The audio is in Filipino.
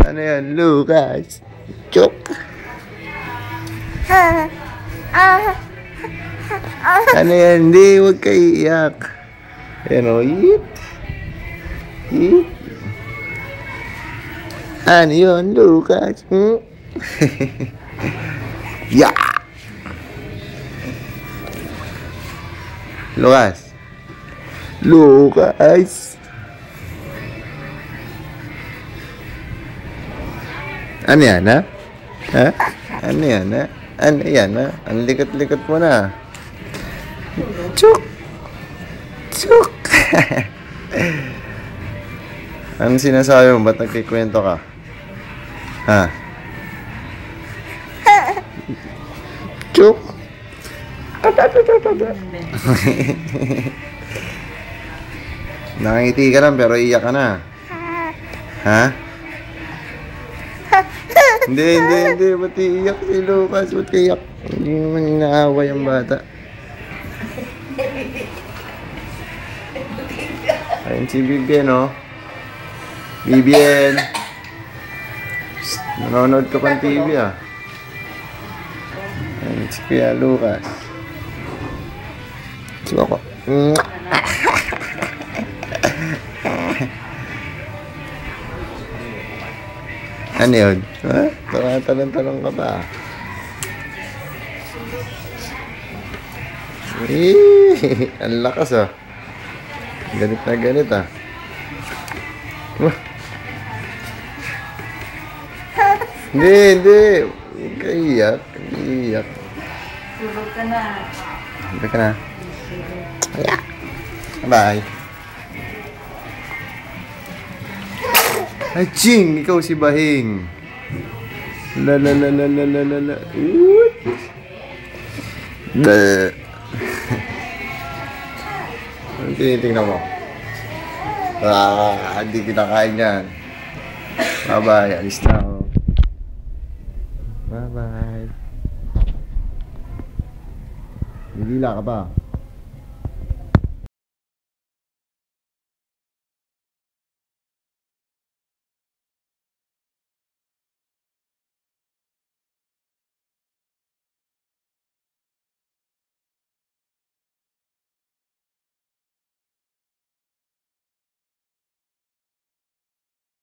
Ano yan, Lucas? Chok. Ano yan? Hindi, huwag kayo iiyak. Ayan o, eat. Eat. Ano yun, Lucas? Yeah! Lucas. Lucas. Ano yan, ha? Ha? Ano yan, ha? Ano yan, ha? Ang likot-likot mo na. Chuk! Chuk! Anong sinasabi mo? Ba't nagkikwento ka? Ha? Chuk! Nakangiti ka lang pero iyak ka na. Ha? Hindi. Ba't iiyak si Lucas? Ba't iiyak? Hindi naman inaaway ang bata. Ayun si Bibien, oh. Bibien. Nanonood ka pang TV, ah. Ayun si Kuya Lucas. Siya ko. Ano yun? Ha? Talang-talang ka ba? Ang lakas, ah. Ganit na ganit, ah. Hindi. Huwag ka iyak. Iyak. Tulog ka na. Tulog ka na. Bye. Ay, Ching! Ikaw si Bahing. La. Bleh. Anong tinitingnan mo? Hindi kinakain yan. Bye-bye. Alis na ako. Bye-bye. Nilila ka ba?